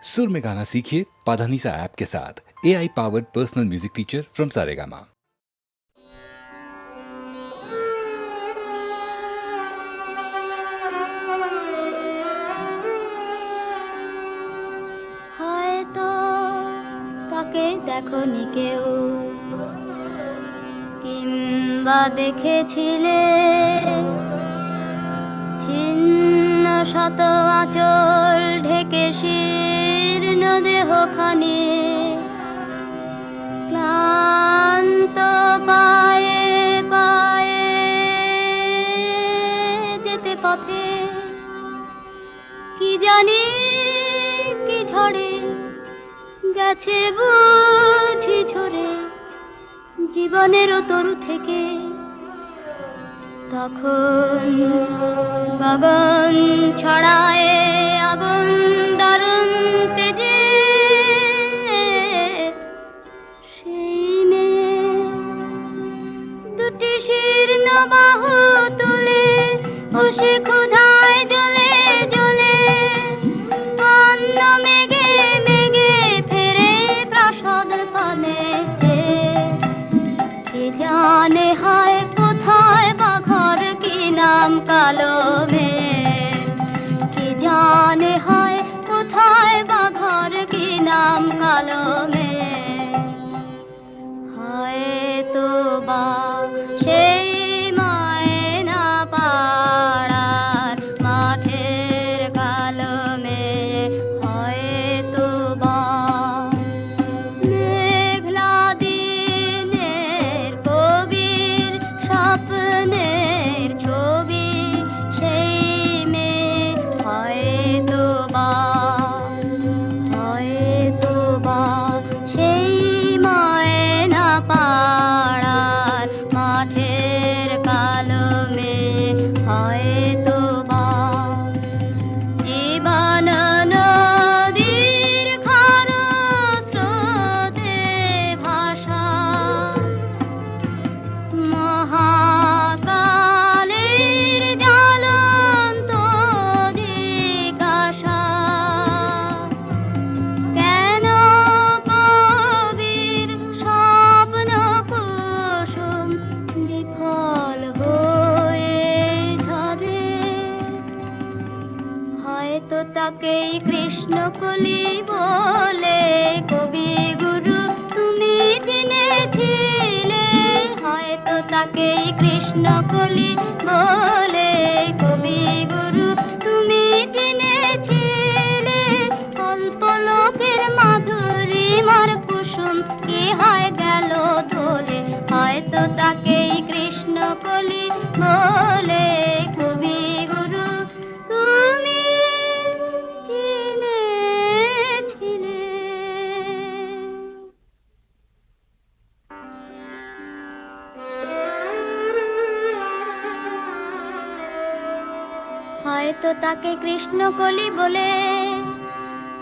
सुर में गाना सीखिए पाधानीसा ऐप के साथ। AI powered personal music teacher from Saregama. হয়তো তাকে দেখনি কেউ, কিংবা দেখেছিলে ছিন্ন শত আঁচল ঢেকে শীর্ণ দেহখানি, ক্লান্ত পায়ে পায়ে যেতে পথে কি জানি কি ঝড়ে গেছে বুঝি ঝরে জীবনেরও তরু থেকে। তখন গগন ছড়ায় আগুন দারুণ তেজে, সেই মেয়ে দুটি শীর্ণ বাহু তুলে বসে ক্ষুধায় জ্বলে জ্বলে অন্ন মেঘে মেঘে ফেরে প্রাসাদ পানে। কে জানে হায় কোথায় বা ঘর, কি নাম কালো মেয়ে। কে জানে হায় কোথায় বা ঘর, কি নাম কালো মেয়ে। হয়তো বা সেই ময়না পাড়ার মাঠের কালো মেয়ে। হয়তো বা মেঘলা দিনের কবির স্বপ্নের ছবি সেই মেয়ে। হয়তো বা সেই ময়না পাড়ার মাঠের কালো মেয়ে। হয়তো বা জীবন নদীর খরস্রোতে ভাসা মহাকালের জ্বলন্ত জিজ্ঞাসা। কেন কবির স্বপ্ন কুসুম বিফল হয়ে ঝরে। হয়তো তাকেই কৃষ্ণকলি বলে কবি গুরু তুমি চিনেছিলে। হয়তো তাকেই কৃষ্ণকলি বলে কবি গুরু তুমি চিনেছিলে। অল্প লোকের মাধুরীমার কুসুম কি হয় গেল ধরে। হয়তো তাকেই কৃষ্ণকলি বলে কবি গুরু তুমি চিনেছিলে। হয়তো তাকে কৃষ্ণকলি বলে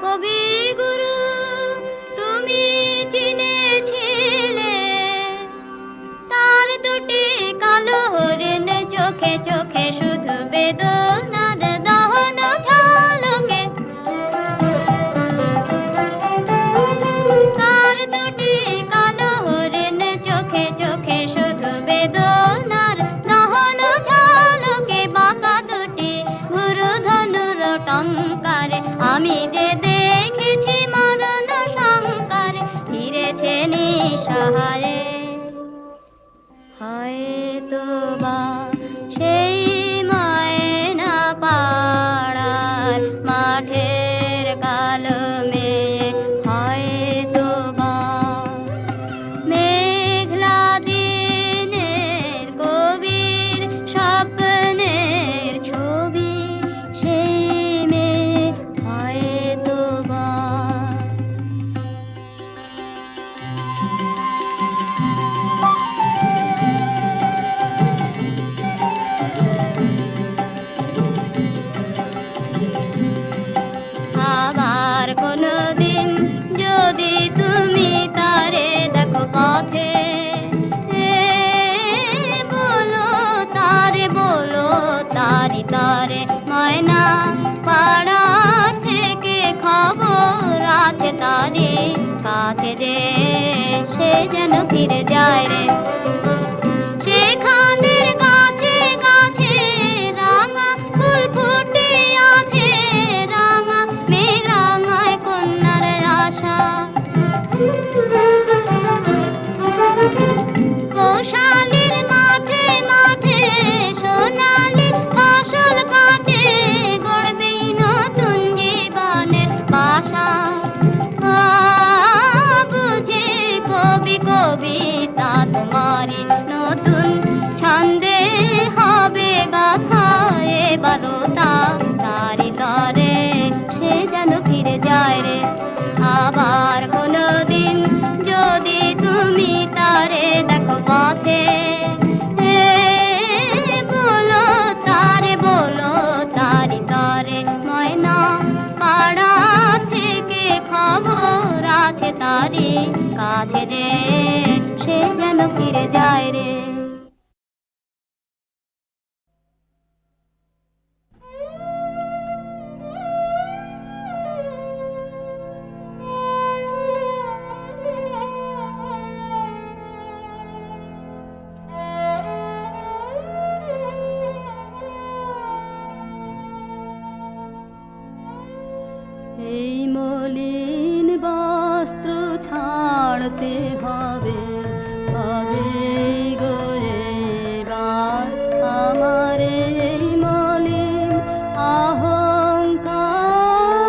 কবি গুরু তুমি চিনেছিলে। তার দুটি কালো হরিণ চোখে চোখে শুধু বেদনার দহন ঝলকে। তার দুটি কালো হরিণ চোখে চোখে শুধু বেদনার দহন ঝলকে। বাঁকা দুটি গুরু ধনুর টঙ্কারে কাছে যে সে যেন ফিরে যায় রে সেখানের গাছে গাছে রাঙা ফুল ফুটে আছে রাঙা মেঘ রাঙায় কন্যার আশা কোশালির মাঠে মাঠে সোনালি ফসল কাটে গড়বেই নতুন জীবনের বাসা বুঝি কবি কবিতা তোমারি নতুন ছন্দে হবে গাথা এবারও তারি তরে সে যেন ফিরে যায় রে আবার কোনোদিন যদি তুমি তারে দেখো পথে বলো তারি তরে ময়না পাড়া থেকে খবর আছে তারি কাছে যে সে যেন ফিরে যায় রে এই মলিন বস্ত্র ছাড়তে হবে গো এবার আমার এই মলিন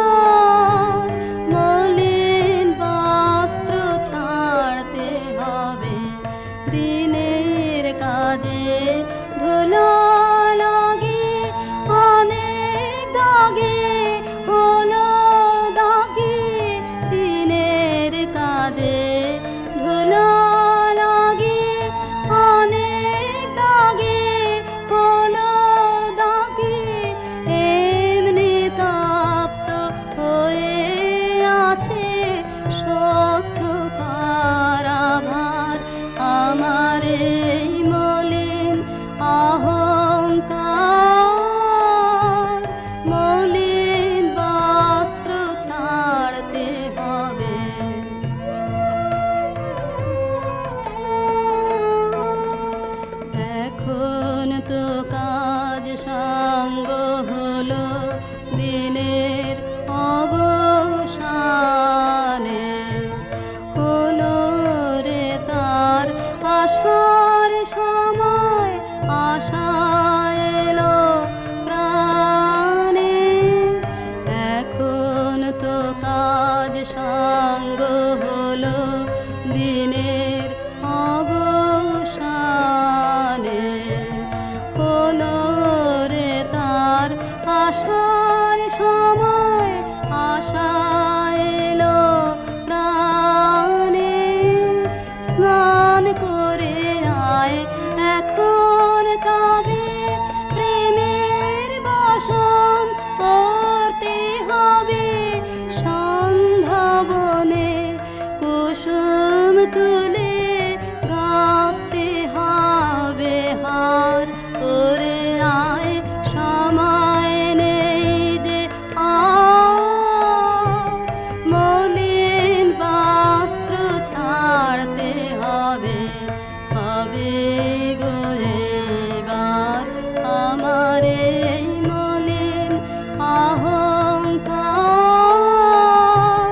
অহংকার মলিন বস্ত্র ছাড়তে হবে দিনের কাজে ধুলো লাগে অনেক দাগে হলো দিনের কাজে ধুলো লাগে অনেক দাগে হলো দাগে এমনি তপ্ত হয়ে আছে স্বচ্ছ কারাভার আমার এই মলিন অহংকার মলিন বস্ত্র ছাড়তে হবে এখন তো কাজ সঙ্গ হলো দিনের অবসানে হলো রে তার আসার সময় আশা এলো প্রাণে এখন তো কাজ সঙ্গ হলো দিনের অবসানে হলো রে তার আসার সময় আশা এলো প্রাণে স্নান করে আয় এখন তবে প্রেমের বাসন করতে হবে সন্ধ্যাবনে কুসুম তুলে গাঁথতে হবে হার করে আয় সময় নেই যে মলিন বস্ত্র ছাড়তে হবে গো এবার আমার এই মলিন অহংকার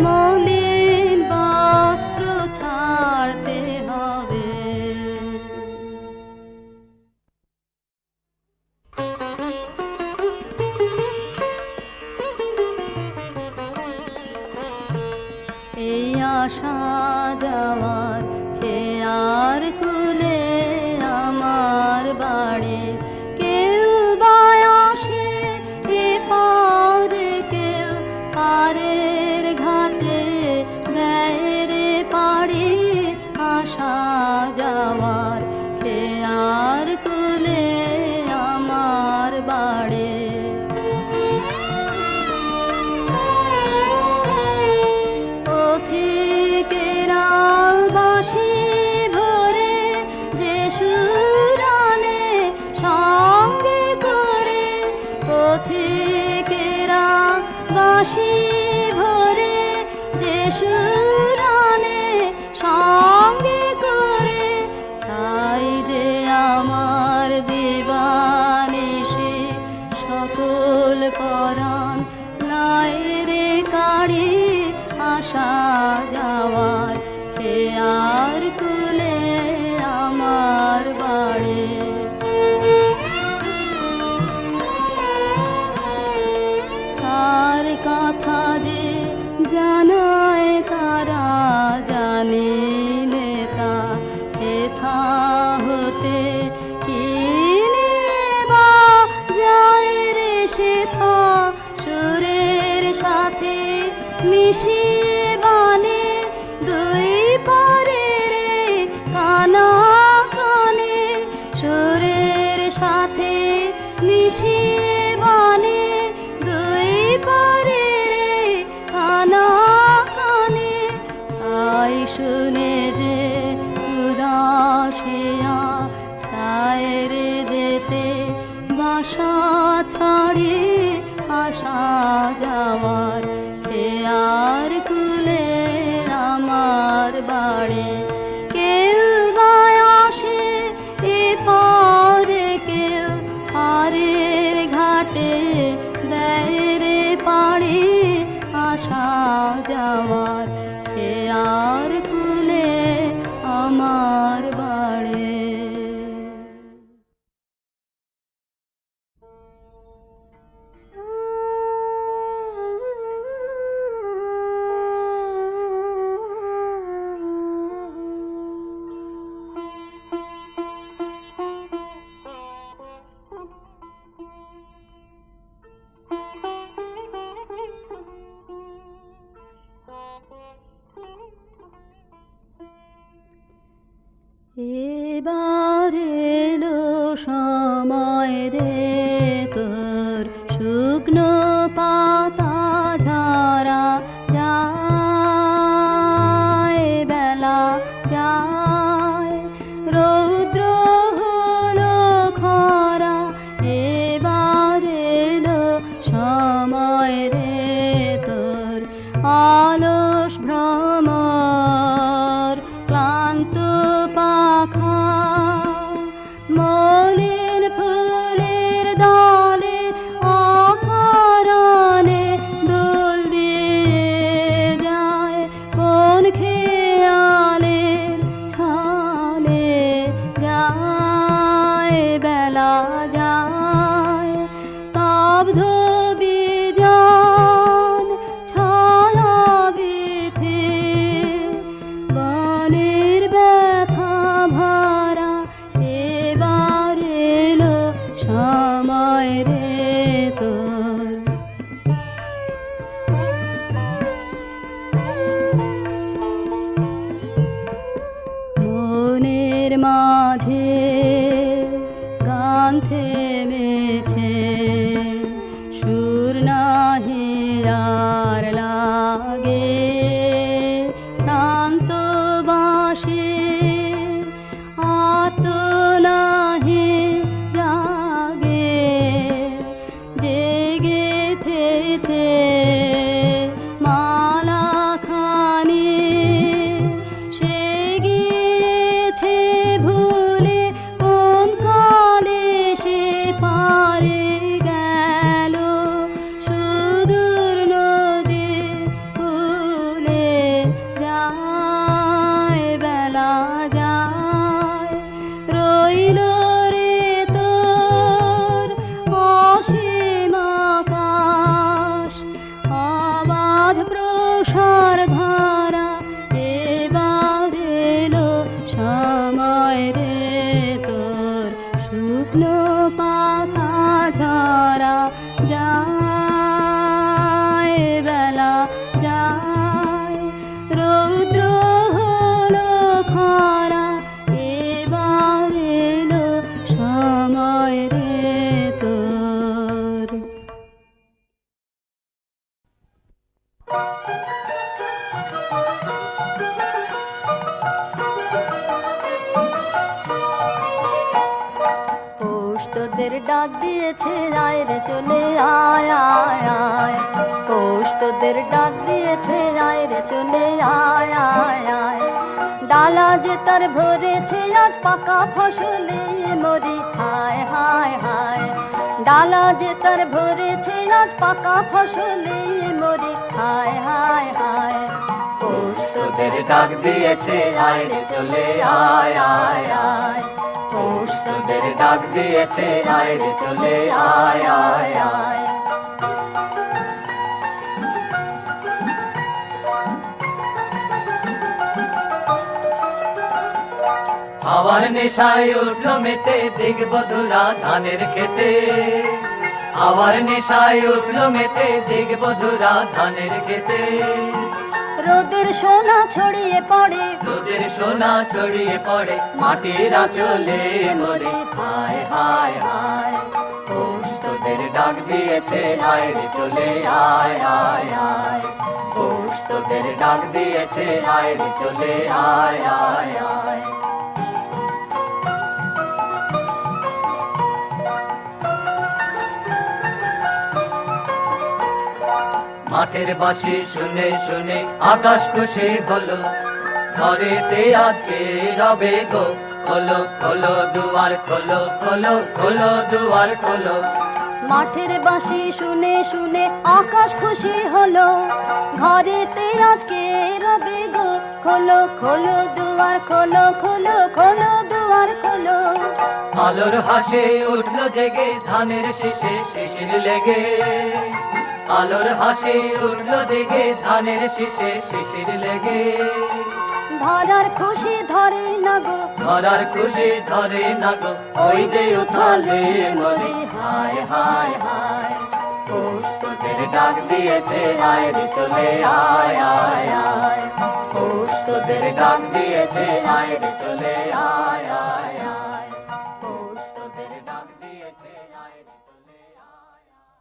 মলিন বস্ত্র ছাড়তে হবে এই আশা যাওয়ার খেয়ার কুলে আমার বাড়ি কেউ বা আসে এ পদে কেউ পারের ঘাটে বেড়ে পাড়ি আসা যাওয়ার খেয়ার কুলে আমার বাড়ি পথিকেরা বাঁশি ভরে মিশিয়ে বানে দুই পারে রে কানা কানে সুরের সাথে মিশিয়ে বানে দুই পারে রে কানা কানে তাই শুনে যে উদাসিয়া ছায়ের যেতে বাসা ছাড়ে আসা যাওয়ার আর কুলে আমার বাড়ি কেউ বা আসে এ পদে কেউ পারের ঘাটে দেয় রে পাড়ে আসা যাওয়ার আর কুলে আমার বাড়ি এবার এলো সময় রে তোর শুকনো পাতা ঝরা যায় বেলা যায় রৌদ্র হলো খরা এবার এলো সময় রে তোর অলস ভ্রমর ক্লান্ত পাখা মলিন ফুলের দলে অকারণে দোল দিয়ে যায় কোন খেয়ালের ছলে যায় বেলা যায় স্তব্ধ বিজন ছায়া বিথে বনের ব্যথা ভরা এবার এলো সময় রে তোর মনের মাঝে গান থেমেছে সুর নাহি আর লাগে শান্ত বাসে আত নাহি জাগে জেগে থেছে মালা খানি সে গিয়েছে ভুলে কোন কালে সে পারে গেল সুদূর নদী ভুলে যায় বেলা যায় রইল রে তোর অসীম আকাশ অবাধ প্রসার ধারা এবার এলো সময় রে তোর শুকনো পাতা ঝরা যায় বেলা যায় রৌদ্র হলো খরা এবার এলো সময় রে তোর পৌষ তোদের ডাক দিয়েছে আয় রে চলে আয় আয় আয় পৌষ তোদের ডাক দিয়েছে আয় রে চলে আয় আয় আয় ডালা যে তার ভরেছে আজ পাকা ফসলে মরি হায় হায় হায় ডালা যে তার ভরেছে আজ পাকা ফসলে মরি হায় হায় হায় পৌষ তোদের ডাক দিয়েছে আয় রে চলে আয় আয় আয় পৌষ তোদের ডাক দিয়েছে আয় রে চলে আয় আয় আয় হাওয়ার নেশায় উঠলো মেতে দেখব ধুলা ধানের খেতে হাওয়ার নেশায় উঠলো মেতে দিগবধুরা ধানের খেতে। রোদের সোনা ছড়িয়ে পড়ে, রোদের সোনা ছড়িয়ে পড়ে মাটির আঁচলে মোরে। হায় হায় হায় পৌষ তোদের ডাক দিয়েছে আয় রে চলে আয় আয় আয়। পৌষ তোদের ডাক দিয়েছে আয় রে চলে আয় আয় আয়। মাঠের বাঁশি শুনে শুনে আকাশ খুশি হলো, ঘরেতে আজকে রবে গো। খোলো খোলো দুয়ার খোলো, খোলো খোলো দুয়ার খোলো। মাঠের বাঁশি শুনে শুনে আকাশ খুশি হলো, ঘরেতে আজকে রবে গো। খোলো খোলো দুয়ার খোলো, খোলো খোলো দুয়ার খোলো। আলোর হাসে উঠলো জেগে ধানের শীষে শিশির লেগে। আলোর হাসি উঠলো জেগে ধানের শীষে শিশির লেগে। ধরার খুশি ধরে না গো, ধরার খুশি ধরে না গো ওই যে উথালে মোরে। হায় হায় হায় পৌষ তোদের ডাক দিয়েছে আয় রে চলে আয় আয় আয়। পৌষ তোদের ডাক দিয়েছে আয় রে চলে আয় আয় আয়। পৌষ তোদের ডাক দিয়েছে আয় রে চলে আয় আয়।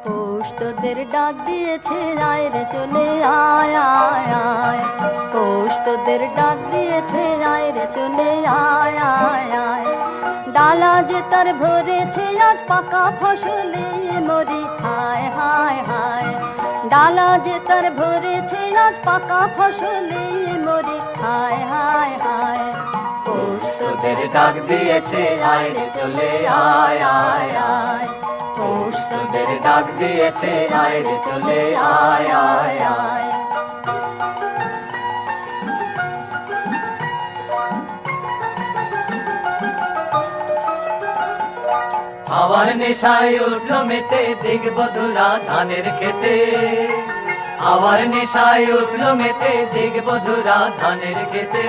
পৌষ তোদের ডাক দিয়েছে আয় রে চলে আয় আয় আয়। পৌষ তোদের ডাক দিয়েছে আয় রে চলে আয় আয় আয়। ডালা যে তার ভরেছে আজ পাকা ফসলে মরি। হায় হায় হায় ডালা যে তার ভরেছে আজ পাকা ফসলে মরি। হায় হায় হায় পৌষ তোদের ডাক দিয়েছে আয় রে চলে আয় আয় আয়। পৌষ তোদের ডাক দিয়েছে আয় রে চলে আয় আয় আয়। হাওয়ার নেশায় উঠলো মেতে দিগবধুরা ধানের খেতে। হাওয়ার নেশায় উঠলো মেতে দিগবধুরা ধানের খেতে।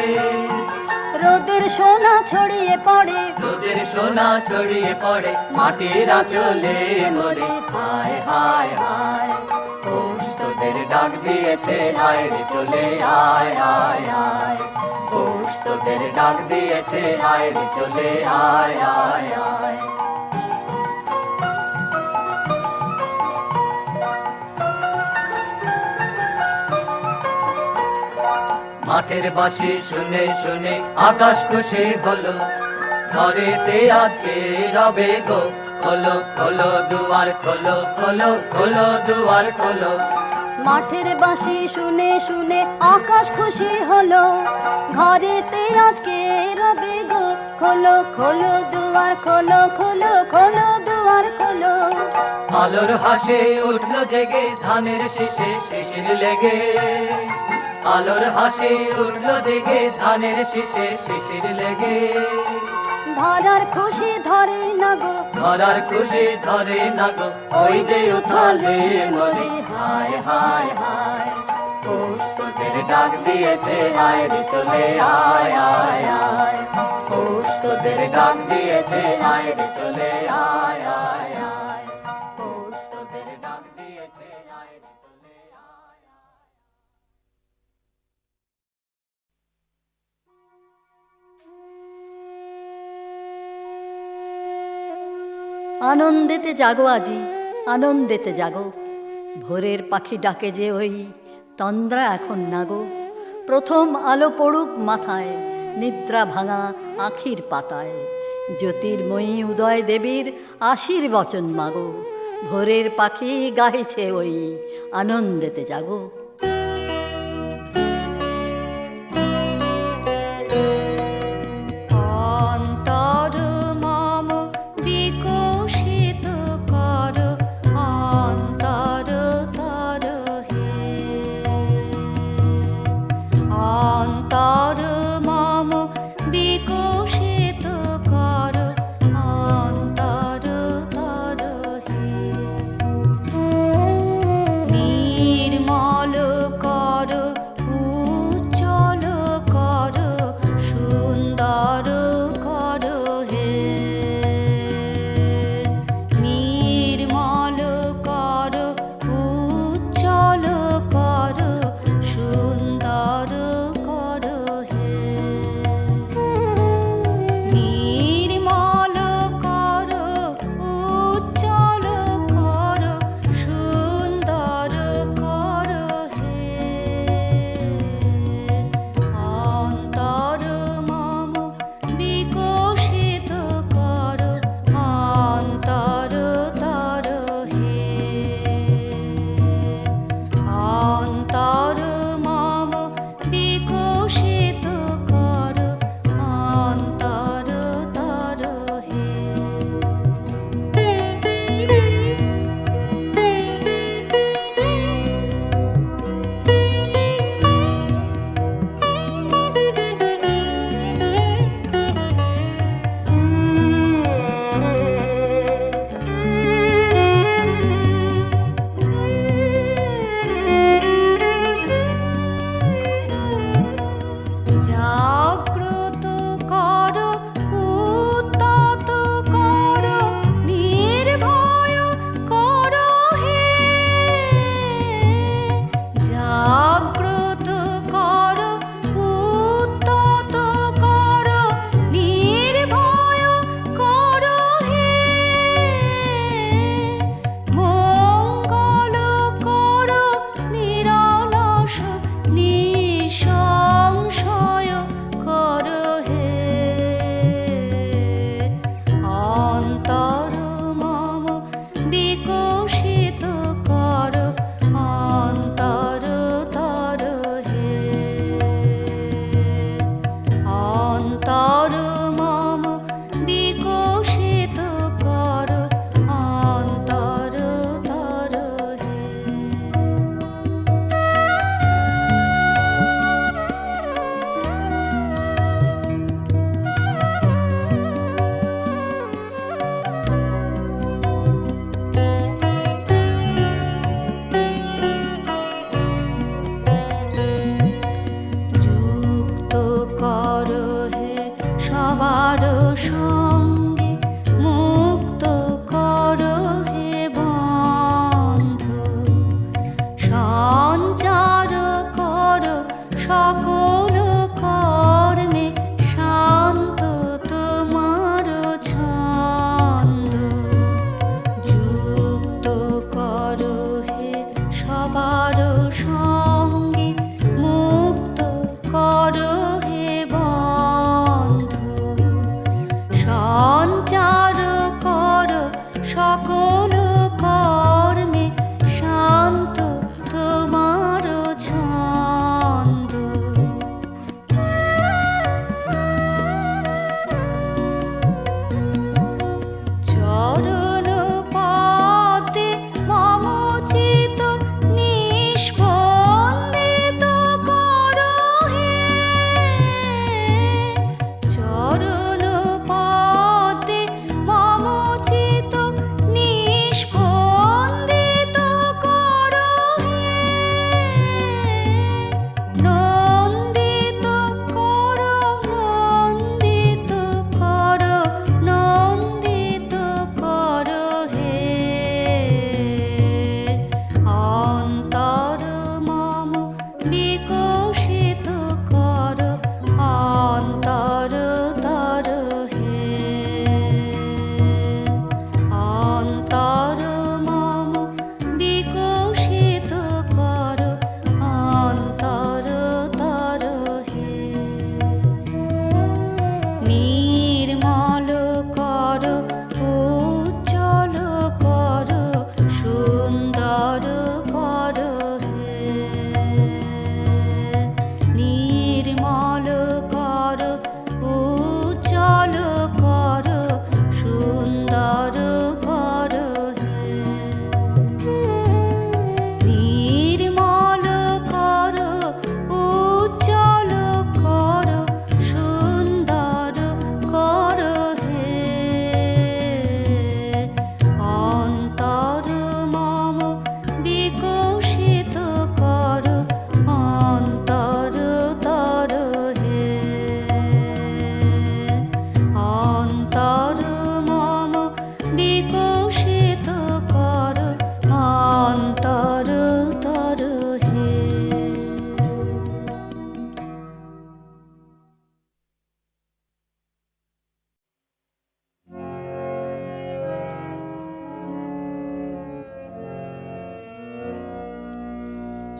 রোদের সোনা ছড়িয়ে পড়ে, রোদের সোনা ছড়িয়ে পড়ে মাটির আঁচলে মোরে। হায় হায় হায় পৌষ তোদের ডাক দিয়েছে আয় রে চলে আয় আয় আয়। পৌষ তোদের ডাক দিয়েছে আয় রে চলে আয় আয় আয়। মাঠের বাঁশি শুনে শুনে আকাশ খুশি হলো, ঘরেতে আজকে রবে গো। খোলো খোলো দুয়ার খোলো, খোলো খোলো দুয়ার খোলো। মাঠের বাঁশি শুনে শুনে আকাশ খুশি হলো, ঘরেতে আজকে রবে গো। খোলো খোলো দুয়ার খোলো, খোলো খোলো দুয়ার খোলো। আলোর হাসে উঠলো জেগে ধানের শীষে শিশির লেগে। আলোর হাসি উঠলো জেগে ধানের শীষে শিশির লেগে। ধরার খুশি ধরে না গো, ধরার খুশি ধরে না গো ওই যে উথালে মোরে। হায় হায় হায় পৌষ তোদের ডাক দিয়েছে আয় রে চলে আয় আয় আয়। পৌষ তোদের ডাক দিয়েছে আয় রে চলে আয় আয় আয়। পৌষ তোদের ডাক দিয়েছে আয় রে চলে আয় আয়। আনন্দেতে জাগো আজি, আনন্দেতে জাগো। ভোরের পাখি ডাকে যে ওই তন্দ্রা এখন নাগো। প্রথম আলো পড়ুক মাথায়, নিদ্রা ভাঙা আখির পাতায়। জ্যোতির্ময়ী উদয় দেবীর আশীর্বচন মাগো। ভোরের পাখি গাইছে ওই আনন্দেতে জাগো। অন্তর মম বিকশিত কর, অন্তর তর হে। অন্তর মম বিকশিত কর, অন্তর তর হে। নির্মল সঙ্গে মুক্ত করো হে বন্ধু, সঞ্চার করো সকল কর্মে শান্ত তোমার ছন্দ, যুক্ত করো হে সবার সঙ্গে মুক্ত করো হে বন্ধু, সঞ্চার করো সকল কর্মে শান্ত তোমার ছন্দ। চরণ পদে মম চিত নিষ্পন্দিত করো হে, চরণ পদে মম চিত নিষ্পন্দিত করো হে, নন্দিত করো, নন্দিত করো, নন্দিত করো হে, অন্তর মম বিকশিত করো, অন্তর তর হে, অন্তর মম বিকশিত করো, অন্তর তর হে, নির্মল করো, উজ্জ্বল করো, সুন্দর করো হে, নির্মল করো, উজ্জ্বল করো, সুন্দর করো হে, নির্মল করো, উজ্জ্বল করো, সুন্দর করো হে, অন্তর মম বিকশিত করো, অন্তর তর হে, অন্তর মম বিকশিত করো, অন্তর তর হে।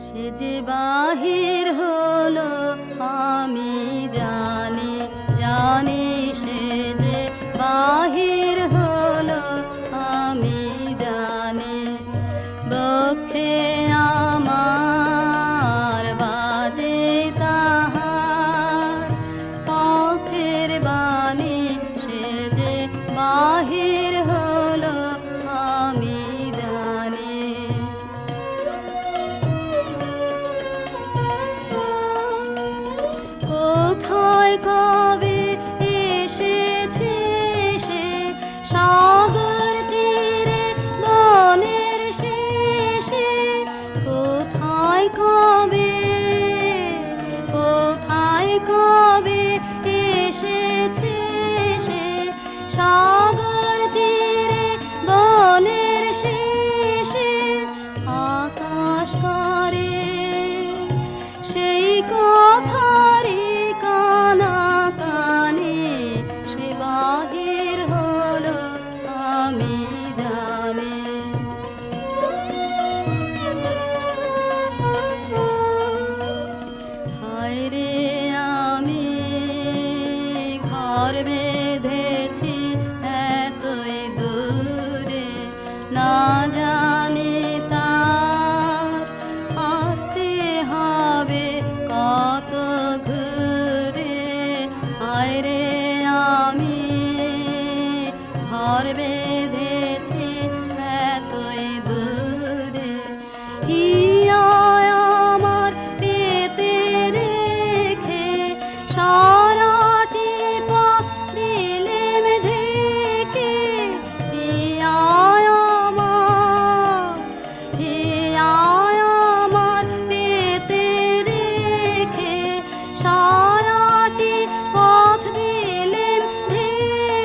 সে যে বাহির হলো আমি জানি, জানি সে যে বাহির হলো আমি জানি, বক্ষে আমার বাজে তাহার পথের বাণী, সে যে বাহির হলো আমি জানি। কোথায় কবে এসেছে সে সাগর তীরে বনের শেষে, কোথায় কবে, কোথায় কবে এসেছে সে সাগর তীরে বনের শেষে, আকাশ করে সেই কথারই কানা কানে, সে বাহির হলো আমি জানি। হায় রে আমি ঘর বেঁধেছি এতই দূরে, না জানি তার আসতে হবে কত ঘুরে, হায় রে আমি ঘর বেঁধেছি এতই দূরে, হিয়া আমার পেতে রেখে সারাটি পথ দিলেম ঢেকে, হিয়া আমার, হিয়া আমার পেতে রেখে সারাটি পথ দিলেম ঢেকে,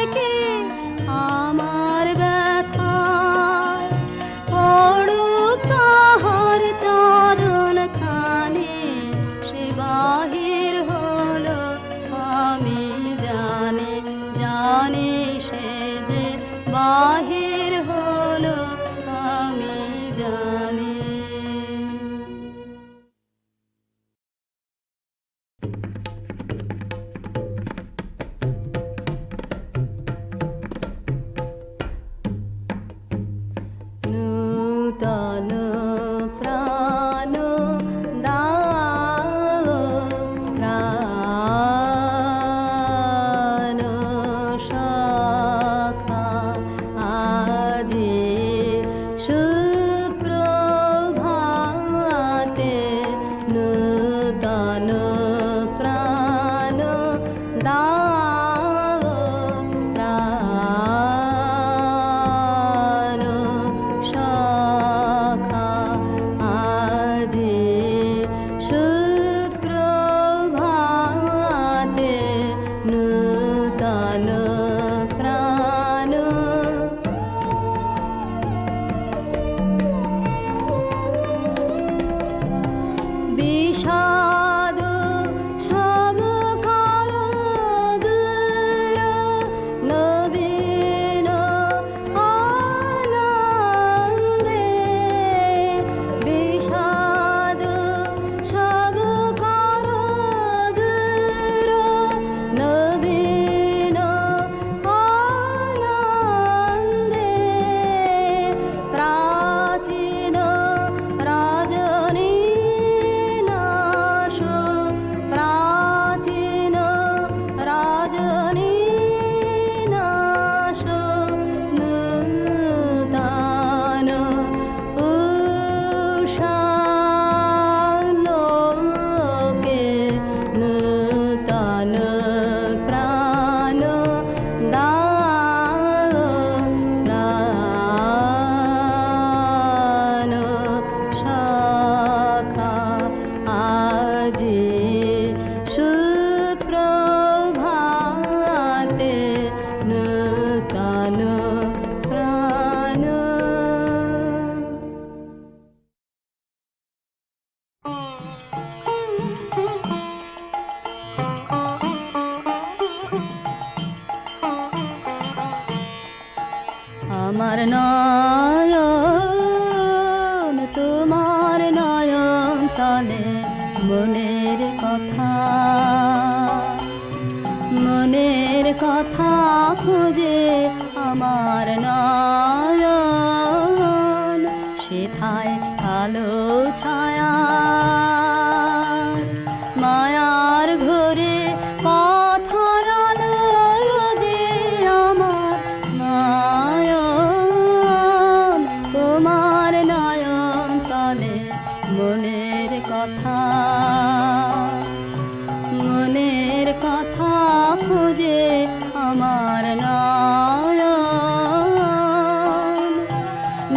আমার নয়ন তোমার নয়ন তলে মনের কথা খুঁজে আমার নয়ন সেথায় কালো ছায়া মায়ার ঘরে পথ হারালো যে আমার নয়ন তোমার নয়ন তলে মনের কথা খুঁজে আমার নয়ন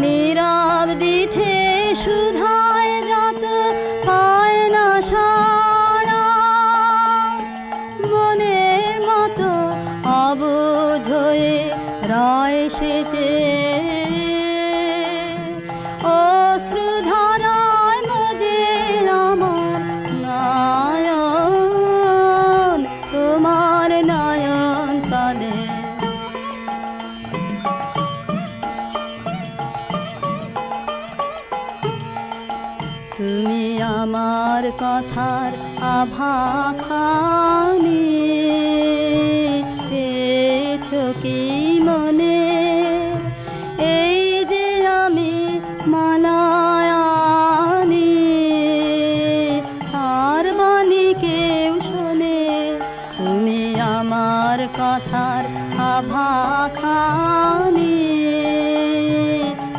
নীরব দিঠে সুধায় যত পায় না সাড়া মনের মতো অবুঝ হয়ে রয় সেচে অশ্রুধারায় মজে আমার নয়ন তোমার নয়ন তলে তুমি আমার কথার আভাখানি পেয়েছো কি মনে এই যে আমি মালায়ানি তার বাণী কেউ শোনে তুমি আমার কথার আভাখানি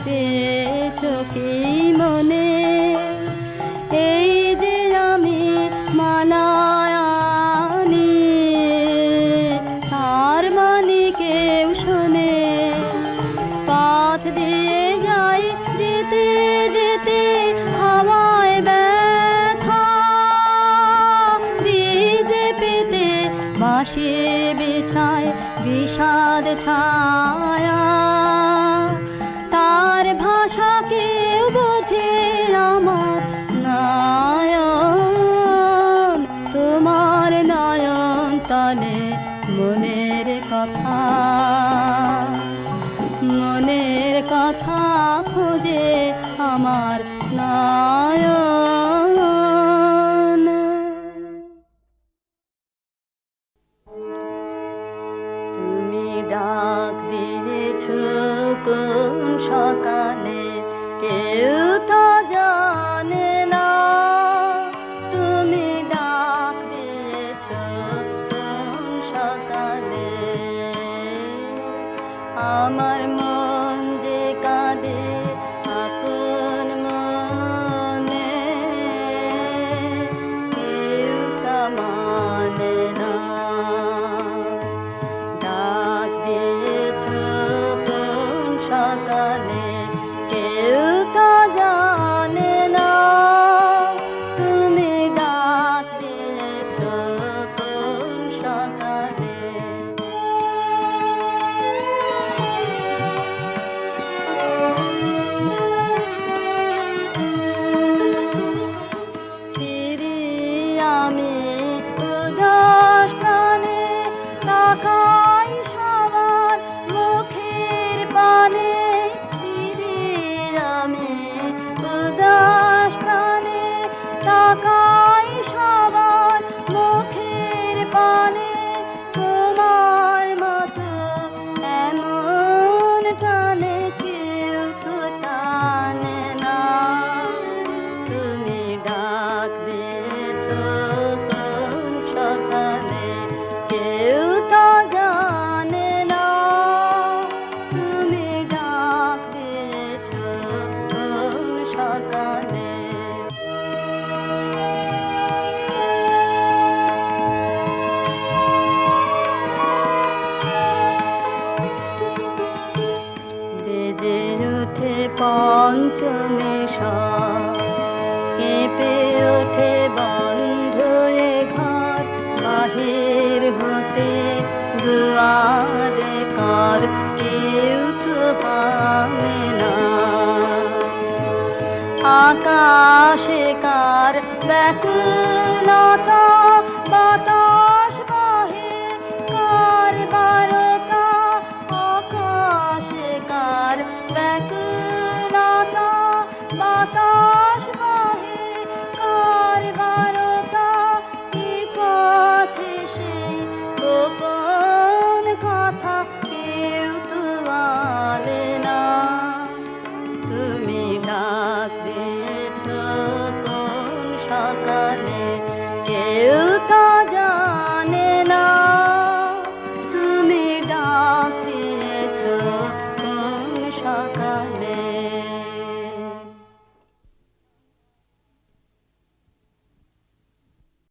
পেয়েছো কি মনে এই যে আমি মালায়ানি তার বাণী কেউ শোনে পথ দিয়ে যাই যেতে যেতে হাওয়ায় ব্যথা দিয়ে যে পেতে বাঁশি বিছায় বিষাদ ছায়া তার ভাষা কেউ বোঝে আমার নয়ন তোমার নয়ন তলে মনের কথা খুঁজে আমার নয়ন তুমি ডাক দিয়েছ কোন সকালে কেউ তো জানে না তুমি ডাক দিয়েছ কোন সকালে আমার মন যে কাঁদে আপন মনে কেউ তা মানে না ডাক দিয়েছ কোন সকালে কেউ তা জানে না তুমি ডাক দিয়েছ কোন সকালে ফিরি আমি উদাস প্রাণে তাকাই সবার মুখের পানে ফিরি আমি উদাস প্রাণে তাকাই সবার মুখের পানে তোমার মতো এমন টানে কেউ তো টানে না তুমি ডাক দিয়েছ কোন সকালে কেউ তা জানে না তুমি ডাক দিয়েছ কোন সকালে বেজে ওঠে পঞ্চমে কেঁপে ওঠে বন্ধ এ ঘর বাহির হতে দুয়ারে কর কেউ তো পাবে না আকাশে কার ব্যাকুলতা